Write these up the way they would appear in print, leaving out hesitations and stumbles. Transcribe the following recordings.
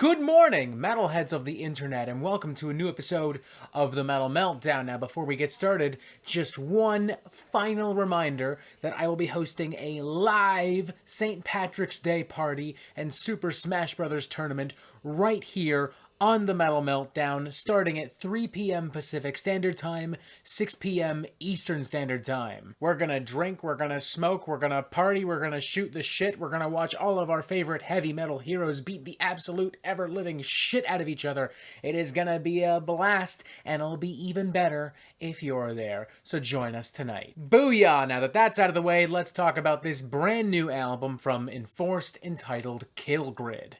Good morning, metalheads of the internet, and welcome to a new episode of the Metal Meltdown. Now, before we get started, just one final reminder that I will be hosting a live St. Patrick's Day party and Super Smash Bros. Tournament right here on the Metal Meltdown, starting at 3 p.m. Pacific Standard Time, 6 p.m. Eastern Standard Time. We're gonna drink, we're gonna smoke, we're gonna party, we're gonna shoot the shit, we're gonna watch all of our favorite heavy metal heroes beat the absolute ever-living shit out of each other. It is gonna be a blast, and it'll be even better if you're there, so join us tonight. Booyah! Now that that's out of the way, let's talk about this brand new album from Enforced entitled Kill Grid.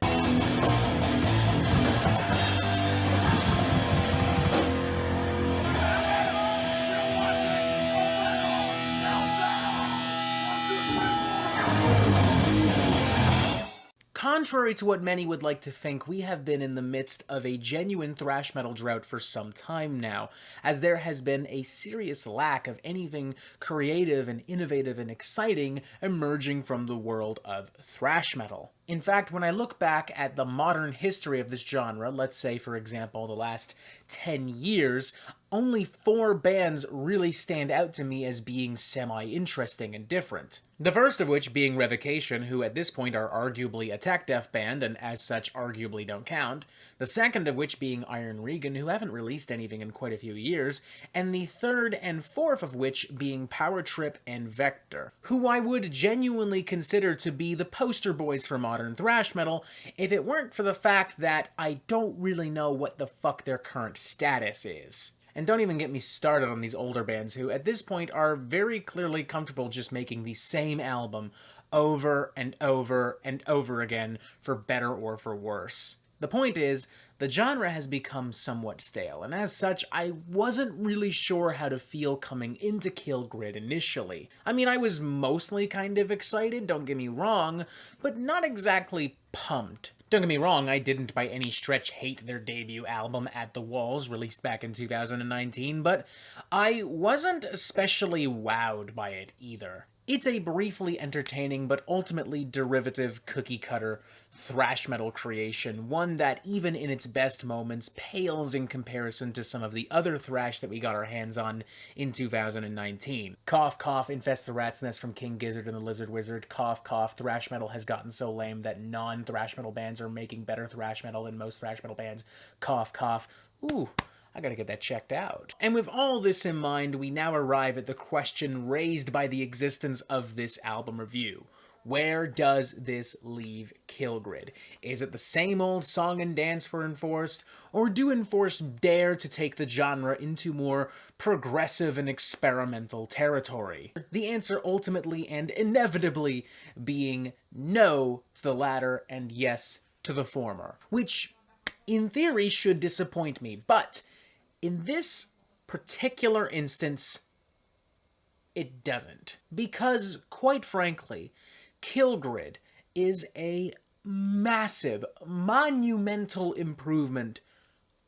Contrary to what many would like to think, we have been in the midst of a genuine thrash metal drought for some time now, as there has been a serious lack of anything creative and innovative and exciting emerging from the world of thrash metal. In fact, when I look back at the modern history of this genre, let's say, for example, the last 10 years, only 4 bands really stand out to me as being semi-interesting and different. The first of which being Revocation, who at this point are arguably a tech death band, and as such arguably don't count. The second of which being Iron Regan, who haven't released anything in quite a few years. And the third and fourth of which being Power Trip and Vector, who I would genuinely consider to be the poster boys for modern thrash metal, if it weren't for the fact that I don't really know what the fuck their current status is. And don't even get me started on these older bands who, at this point, are very clearly comfortable just making the same album over and over and over again, for better or for worse. The point is, the genre has become somewhat stale, and as such, I wasn't really sure how to feel coming into Kill Grid initially. I mean, I was mostly kind of excited, don't get me wrong, but not exactly pumped. Don't get me wrong, I didn't by any stretch hate their debut album, At the Walls, released back in 2019, but I wasn't especially wowed by it either. It's a briefly entertaining but ultimately derivative cookie-cutter thrash metal creation, one that even in its best moments pales in comparison to some of the other thrash that we got our hands on in 2019. Cough cough, Infest the Rat's Nest from King Gizzard and the Lizard Wizard. Cough cough, thrash metal has gotten so lame that non-thrash metal bands are making better thrash metal than most thrash metal bands. Cough cough. Ooh, I gotta get that checked out. And with all this in mind, we now arrive at the question raised by the existence of this album review. Where does this leave Kill Grid? Is it the same old song and dance for Enforced, or do Enforced dare to take the genre into more progressive and experimental territory? The answer ultimately and inevitably being no to the latter and yes to the former, which in theory should disappoint me, but in this particular instance, it doesn't. Because, quite frankly, Kill Grid is a massive, monumental improvement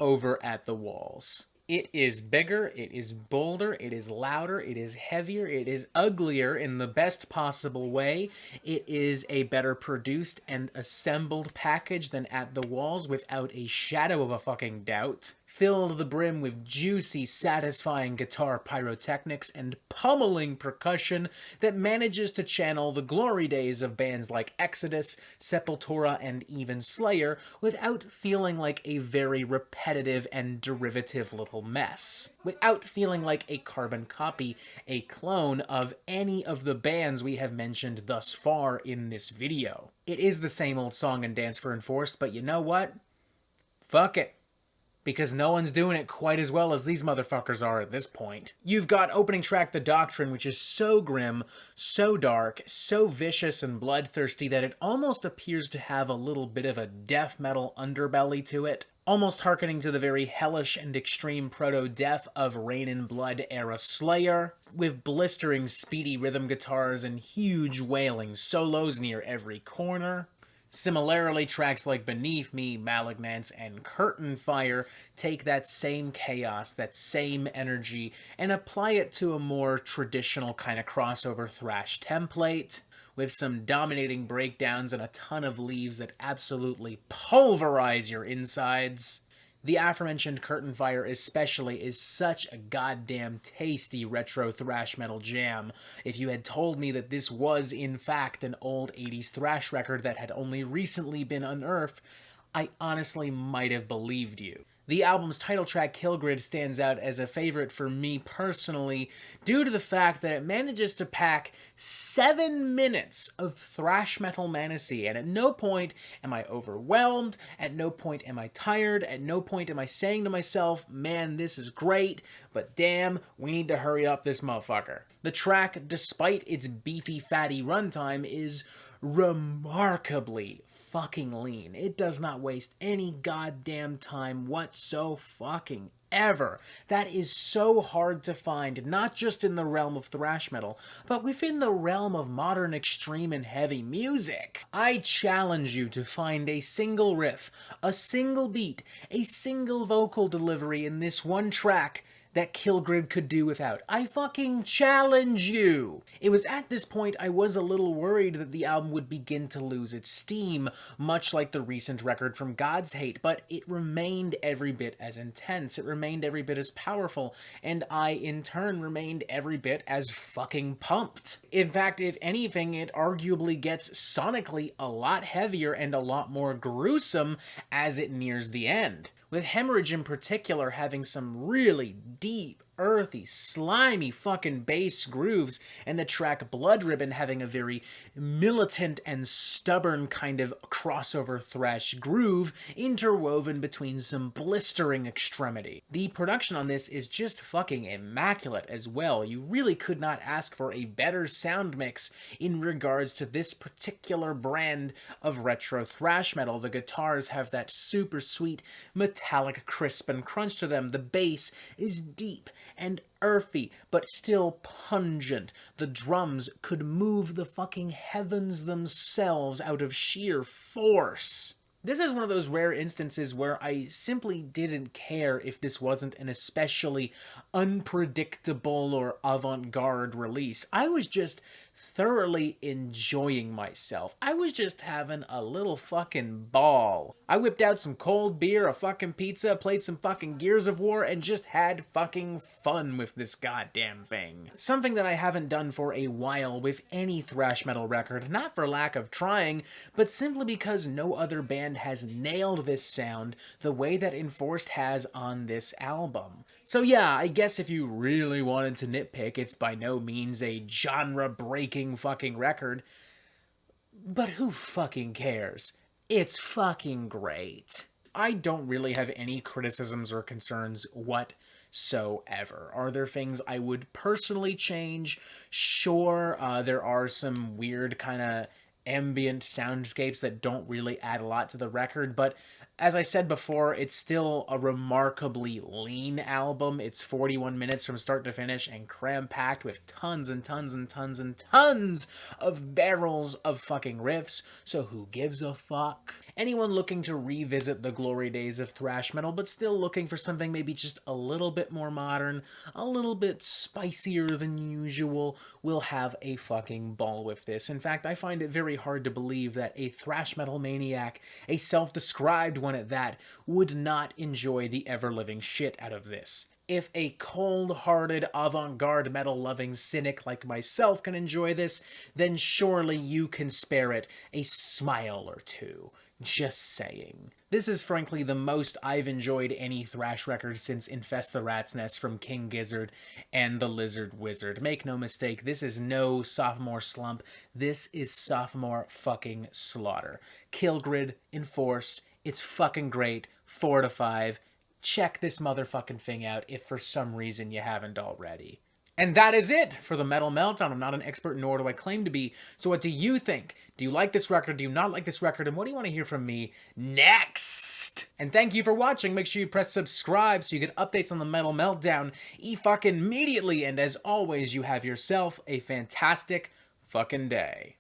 over At the Walls. It is bigger, it is bolder, it is louder, it is heavier, it is uglier in the best possible way. It is a better produced and assembled package than At the Walls, without a shadow of a fucking doubt. Filled to the brim with juicy, satisfying guitar pyrotechnics and pummeling percussion that manages to channel the glory days of bands like Exodus, Sepultura, and even Slayer without feeling like a very repetitive and derivative little mess. Without feeling like a carbon copy, a clone of any of the bands we have mentioned thus far in this video. It is the same old song and dance for Enforced, but you know what? Fuck it. Because no one's doing it quite as well as these motherfuckers are at this point. You've got opening track The Doctrine, which is so grim, so dark, so vicious and bloodthirsty that it almost appears to have a little bit of a death metal underbelly to it, almost hearkening to the very hellish and extreme proto-death of Rain in Blood era Slayer, with blistering speedy rhythm guitars and huge wailing solos near every corner. Similarly, tracks like Beneath Me, Malignance, and Curtain Fire take that same chaos, that same energy, and apply it to a more traditional kind of crossover thrash template, with some dominating breakdowns and a ton of leaves that absolutely pulverize your insides. The aforementioned Curtain Fire especially is such a goddamn tasty retro thrash metal jam. If you had told me that this was in fact an old 80s thrash record that had only recently been unearthed, I honestly might have believed you. The album's title track, Kill Grid, stands out as a favorite for me personally due to the fact that it manages to pack 7 minutes of thrash metal manicy, and at no point am I overwhelmed, at no point am I tired, at no point am I saying to myself, man, this is great, but damn, we need to hurry up this motherfucker. The track, despite its beefy, fatty runtime, is remarkably fucking lean. It does not waste any goddamn time whatsoever. That is so hard to find, not just in the realm of thrash metal, but within the realm of modern extreme and heavy music. I challenge you to find a single riff, a single beat, a single vocal delivery in this one track that Kill Grid could do without. I fucking challenge you! It was at this point I was a little worried that the album would begin to lose its steam, much like the recent record from God's Hate, but it remained every bit as intense, it remained every bit as powerful, and I, in turn, remained every bit as fucking pumped. In fact, if anything, it arguably gets sonically a lot heavier and a lot more gruesome as it nears the end, with Hemorrhage in particular having some really deep, earthy, slimy fucking bass grooves, and the track Blood Ribbon having a very militant and stubborn kind of crossover thrash groove interwoven between some blistering extremity. The production on this is just fucking immaculate as well. You really could not ask for a better sound mix in regards to this particular brand of retro thrash metal. The guitars have that super sweet metallic crisp and crunch to them. The bass is deep and earthy, but still pungent. The drums could move the fucking heavens themselves out of sheer force. This is one of those rare instances where I simply didn't care if this wasn't an especially unpredictable or avant-garde release. I was just thoroughly enjoying myself. I was just having a little fucking ball. I whipped out some cold beer, a fucking pizza, played some fucking Gears of War, and just had fucking fun with this goddamn thing. Something that I haven't done for a while with any thrash metal record, not for lack of trying, but simply because no other band has nailed this sound the way that Enforced has on this album. So yeah, I guess if you really wanted to nitpick, it's by no means a genre-breaking fucking record. But who fucking cares? It's fucking great. I don't really have any criticisms or concerns whatsoever. Are there things I would personally change? Sure, there are some weird kind of ambient soundscapes that don't really add a lot to the record, but as I said before, it's still a remarkably lean album. It's 41 minutes from start to finish and cram-packed with tons and tons and tons and tons of barrels of fucking riffs, so who gives a fuck? Anyone looking to revisit the glory days of thrash metal, but still looking for something maybe just a little bit more modern, a little bit spicier than usual, will have a fucking ball with this. In fact, I find it very hard to believe that a thrash metal maniac, a self-described one at that, would not enjoy the ever-living shit out of this. If a cold-hearted, avant-garde metal-loving cynic like myself can enjoy this, then surely you can spare it a smile or two. Just saying. This is frankly the most I've enjoyed any thrash record since Infest the Rat's Nest from King Gizzard and the Lizard Wizard. Make no mistake, this is no sophomore slump. This is sophomore fucking slaughter. Kill Grid, Enforced, it's fucking great. 4 to 5. Check this motherfucking thing out if for some reason you haven't already. And that is it for the Metal Meltdown. I'm not an expert, nor do I claim to be. So what do you think? Do you like this record? Do you not like this record? And what do you want to hear from me next? And thank you for watching. Make sure you press subscribe so you get updates on the Metal Meltdown fucking immediately. And as always, you have yourself a fantastic fucking day.